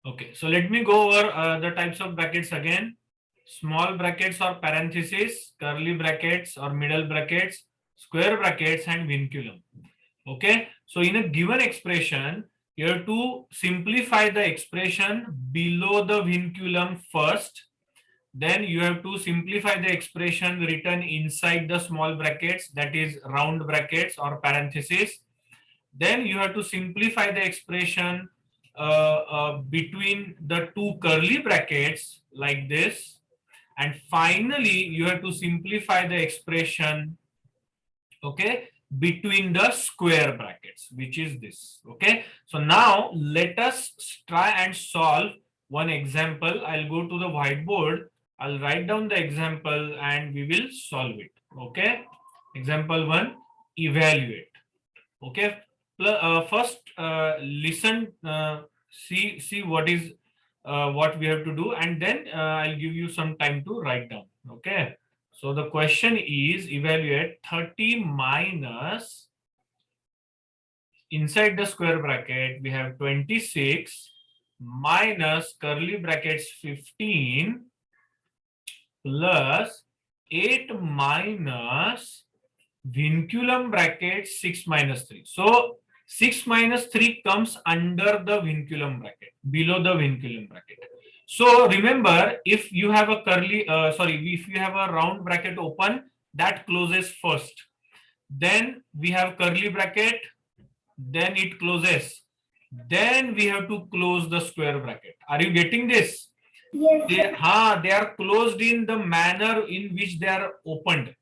Okay, so let me go over the types of brackets again. Small brackets or parentheses, curly brackets or middle brackets, square brackets, and vinculum. Okay, so in a given expression, you have to simplify the expression below the vinculum first. Then you have to simplify the expression written inside the small brackets, that is round brackets or parentheses. Then you have to simplify the expression between the two curly brackets like this. And finally, you have to simplify the expression, okay, between the square brackets, which is this. Okay, so now let us try and solve one example. I'll go to the whiteboard, I'll write down the example and we will solve it. Okay, example 1, evaluate. Okay, first listen, see what we have to do, and then I'll give you some time to write down. Okay, so the question is evaluate 30 minus, inside the square bracket we have 26 minus curly brackets 15 plus 8 minus vinculum bracket 6 minus 3. So 6 minus 3 comes under the vinculum bracket, below the vinculum bracket. So remember, if you have a if you have a round bracket open, that closes first. Then we have curly bracket, then it closes. Then we have to close the square bracket. Are you getting this? Yes. They are closed in the manner in which they are opened.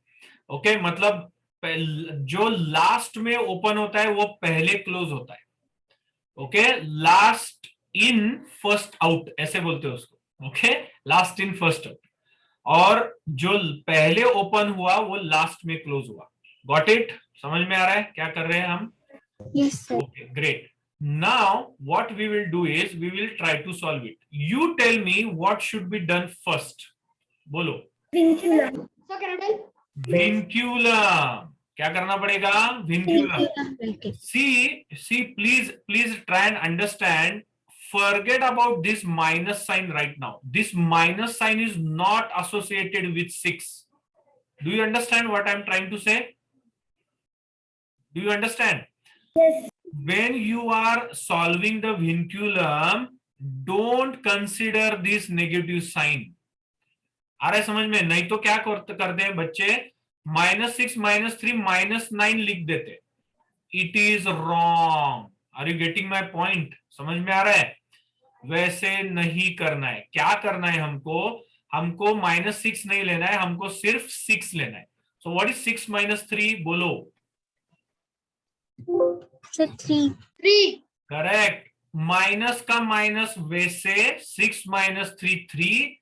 Okay मतलब जो last में open होता है वो पहले close होता है. Okay, last in first out ऐसे बोलते हैं उसको. Okay, last in first out. और जो पहले ओपन हुआ वो लास्ट में क्लोज हुआ. Got it? समझ में आ रहा है क्या कर रहे हैं हम? Yes, sir. Okay, great. Now what we will do is we will try to solve it. You tell me what should be done first. बोलो. Vinculum. विंक्यूलम. क्या करना पड़ेगा? Vinculum. See please try and understand. Forget about this minus sign right now. This minus sign is not associated with 6. Do you understand what I'm trying to say? Do you understand? Yes. When you are solving the vinculum, don't consider this negative sign. आ रहा है समझ में? नहीं तो क्या करते हैं बच्चे, -6 -3 -9 लिख देते. It is wrong. Are you getting my point? समझ में आ रहा है? वैसे नहीं करना है. क्या करना है हमको? हमको -6 नहीं लेना है, हमको सिर्फ 6 लेना है. So what is 6 - 3? बोलो. 3. करेक्ट. माइनस का माइनस वैसे 6 - 3 3.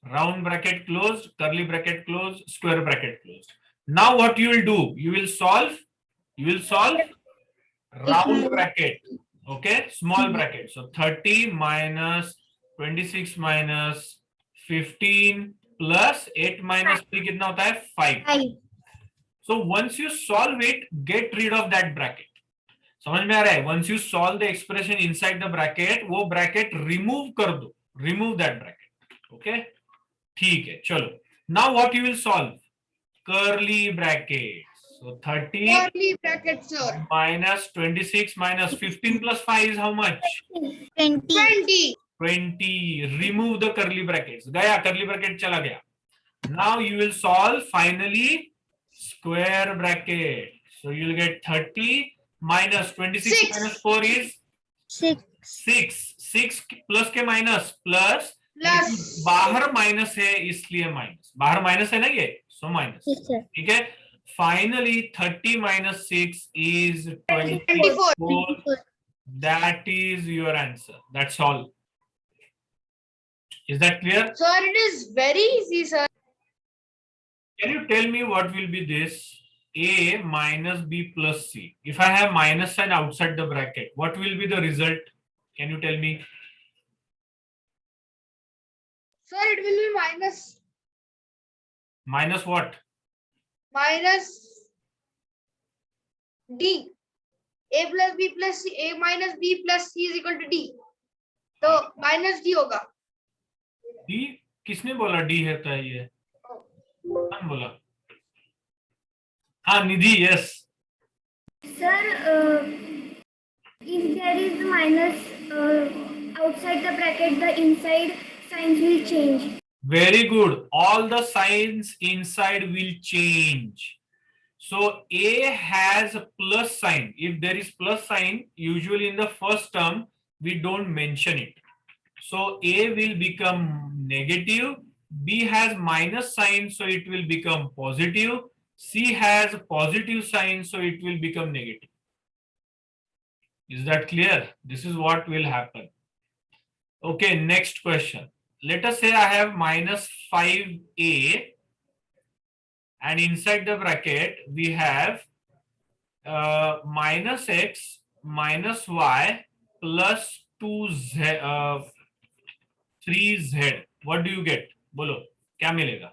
Round bracket closed, curly bracket closed, square bracket closed. Now what you will do? You will solve round bracket. Okay, small bracket. So 30 minus 26 minus 15 plus 8 minus 3 कितना होता है? 5. So once you solve it, get rid of that bracket. समझ में आ रहा है? Once you solve the expression inside the bracket, वो bracket remove कर दो. Remove that bracket. Okay. ठीक है, चलो. Now what you will solve? Curly bracket. So 30 Curly bracket, sir. minus 26 minus 15 plus 5 is how much? 20. 20. Remove the curly brackets. गया, curly bracket चला गया. Now you will solve finally square bracket. So you will get 30 minus 26 6. minus 4 is 6. 6 plus के minus plus. बाहर minus है इसलिए minus. बाहर minus है ना ये, सो माइनस. ठीक है. Finally 30 minus 6 is 24. That is your answer. That's all. Is that clear? Sir, it is very easy, sir. Can you tell me what will be this? A minus B plus C. If I have minus sign outside the bracket, what will be the result? Can you tell me? Sir, it will be minus. Minus what? Minus D. A plus B plus C. A minus B plus C is equal to D. तो minus D होगा। D किसने बोला D होता है ये? कौन बोला? हाँ निधि, yes. Sir, if there is minus outside the bracket, the inside signs will change. Very good. All the signs inside will change. So A has a plus sign. If there is plus sign, usually in the first term, we don't mention it. So A will become negative. B has minus sign, so it will become positive. C has positive sign, so it will become negative. Is that clear? This is what will happen. Okay, next question. Let us say I have minus 5A and inside the bracket we have minus x minus y plus 2z 3z. What do you get? बोलो क्या मिलेगा?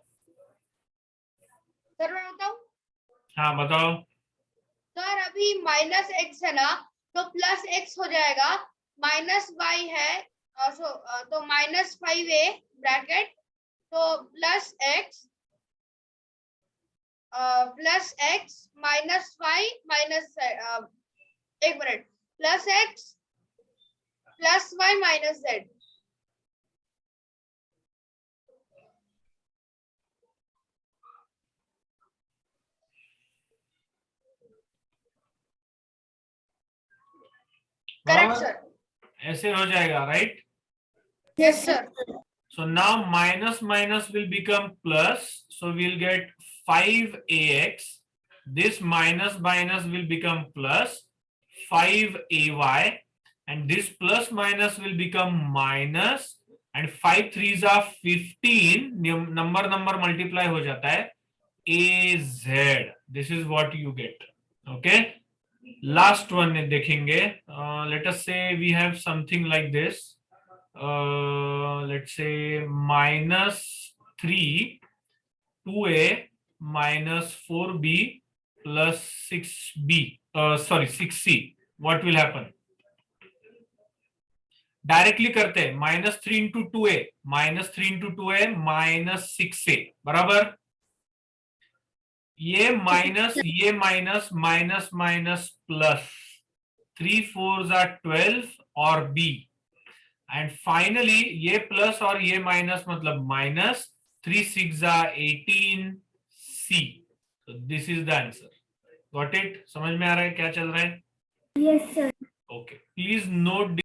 Sir मैं बताऊं? हाँ बताओ। Sir अभी minus x है ना, तो प्लस एक्स हो जाएगा। माइनस वाई है, तो माइनस 5a ब्रैकेट, तो plus X minus Y minus, एक मिनट, plus X plus Y minus Z. Correct sir. ऐसे हो जाएगा, right? Yes sir. So now minus minus will become plus. So we'll get 5ax. This minus minus will become plus 5ay. And this plus minus will become minus. And 5 3s are 15. Number multiply हो जाता है az. This is what you get. Okay. Last one देखेंगे. Let us say we have something like this. Let's say minus 3 2a minus 4b plus 6b, 6c. What will happen? Directly करते हैं, minus 3 into 2a minus 6a बराबर। ये minus minus minus plus 3 4s are 12 और b, and finally ये plus और ये minus मतलब minus 3 6s are 18 c. So this is the answer. Got it? समझ में आ रहा है क्या चल रहा है? Yes, sir. Okay. Please note